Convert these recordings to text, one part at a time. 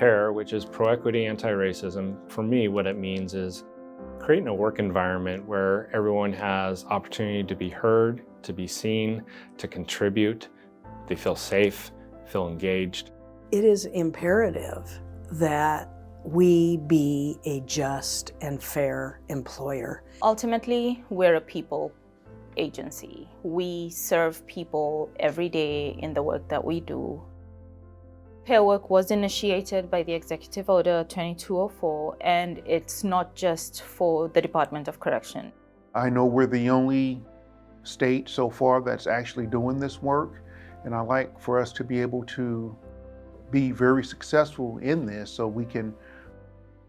PEAR, which is pro-equity, anti-racism, for me, what it means is creating a work environment where everyone has opportunity to be heard, to be seen, to contribute. They feel safe, feel engaged. It is imperative that we be a just and fair employer. Ultimately, we're a people agency. We serve people every day in the work that we do. PEAR work was initiated by the Executive Order 2204, and it's not just for the Department of Correction. I know we're the only state so far that's actually doing this work, and I like for us to be able to be very successful in this so we can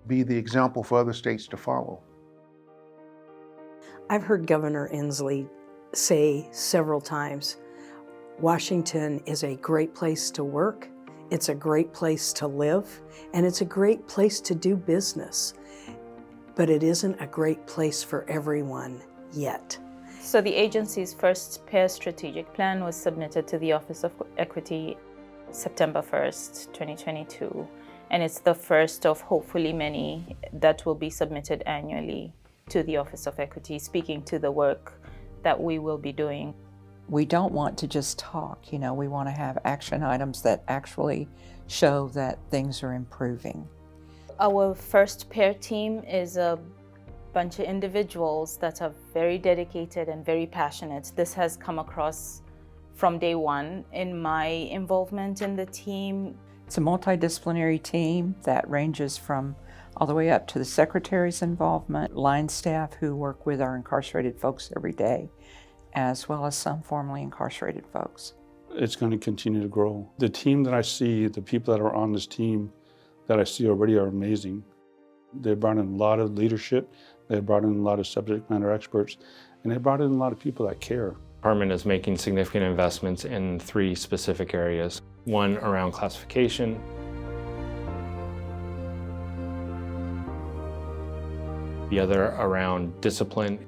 be the example for other states to follow. I've heard Governor Inslee say several times, Washington is a great place to work, it's a great place to live, and it's a great place to do business. But it isn't a great place for everyone yet. So the agency's first PEAR strategic plan was submitted to the Office of Equity September 1st, 2022. And it's the first of hopefully many that will be submitted annually to the Office of Equity, speaking to the work that we will be doing. We don't want to just talk, we want to have action items that actually show that things are improving. Our first PEAR team is a bunch of individuals that are very dedicated and very passionate. This has come across from day one in my involvement in the team. It's a multidisciplinary team that ranges from all the way up to the secretary's involvement, line staff who work with our incarcerated folks every day, as well as some formerly incarcerated folks. It's going to continue to grow. The team that I see, the people that are on this team that I see already are amazing. They brought in a lot of leadership, they brought in a lot of subject matter experts, and they brought in a lot of people that care. The department is making significant investments in 3 specific areas. One around classification, the other around discipline,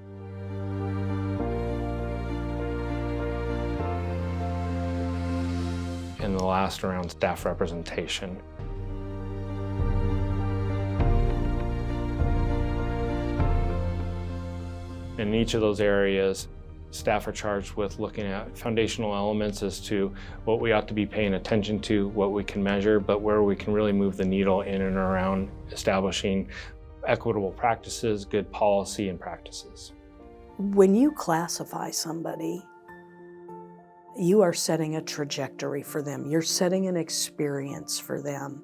and the last around staff representation. In each of those areas, staff are charged with looking at foundational elements as to what we ought to be paying attention to, what we can measure, but where we can really move the needle in and around establishing equitable practices, good policy and practices. When you classify somebody, you are setting a trajectory for them. You're setting an experience for them.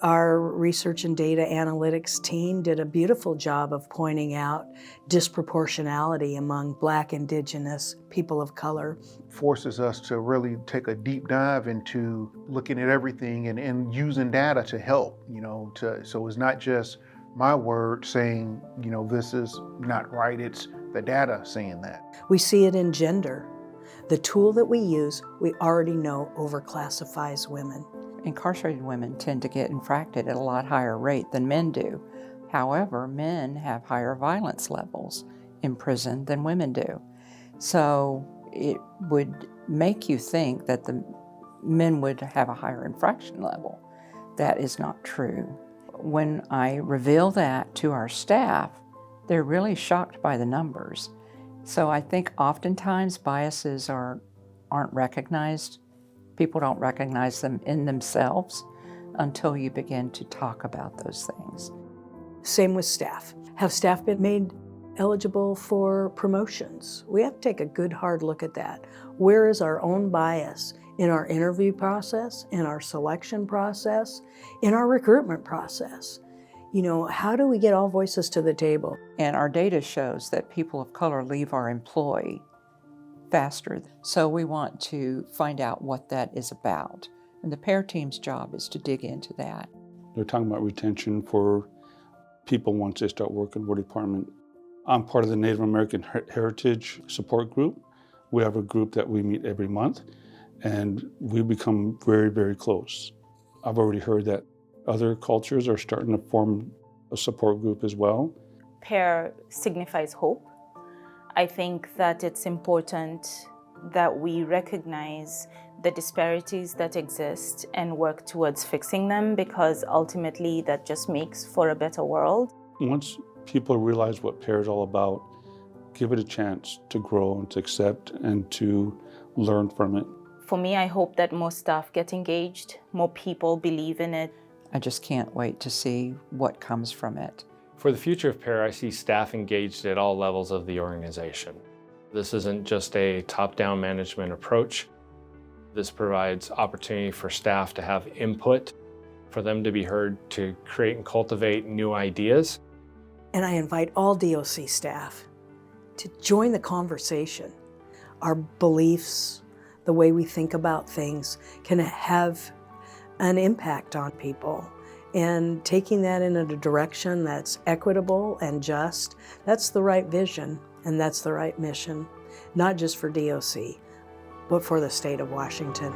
Our research and data analytics team did a beautiful job of pointing out disproportionality among Black, Indigenous, people of color. Forces us to really take a deep dive into looking at everything and using data to help, so it's not just my word saying, this is not right, it's the data saying that. We see it in gender. The tool that we use, we already know overclassifies women. Incarcerated women tend to get infracted at a lot higher rate than men do. However, men have higher violence levels in prison than women do. So it would make you think that the men would have a higher infraction level. That is not true. When I reveal that to our staff, they're really shocked by the numbers. So I think oftentimes biases aren't recognized. People don't recognize them in themselves until you begin to talk about those things. Same with staff. Have staff been made eligible for promotions? We have to take a good hard look at that. Where is our own bias in our interview process, in our selection process, in our recruitment process? How do we get all voices to the table? And our data shows that people of color leave our employ faster. So we want to find out what that is about. And the PEAR team's job is to dig into that. They're talking about retention for people once they start working for the department. I'm part of the Native American Heritage Support Group. We have a group that we meet every month, and we become very, very close. I've already heard that other cultures are starting to form a support group as well. PEAR signifies hope. I think that it's important that we recognize the disparities that exist and work towards fixing them, because ultimately that just makes for a better world. Once people realize what PEAR is all about, give it a chance to grow and to accept and to learn from it. For me, I hope that more staff get engaged, more people believe in it. I just can't wait to see what comes from it. For the future of PEAR, I see staff engaged at all levels of the organization. This isn't just a top-down management approach. This provides opportunity for staff to have input, for them to be heard to create and cultivate new ideas. And I invite all DOC staff to join the conversation. Our beliefs, the way we think about things can have an impact on people. And taking that in a direction that's equitable and just, that's the right vision and that's the right mission, not just for DOC, but for the state of Washington.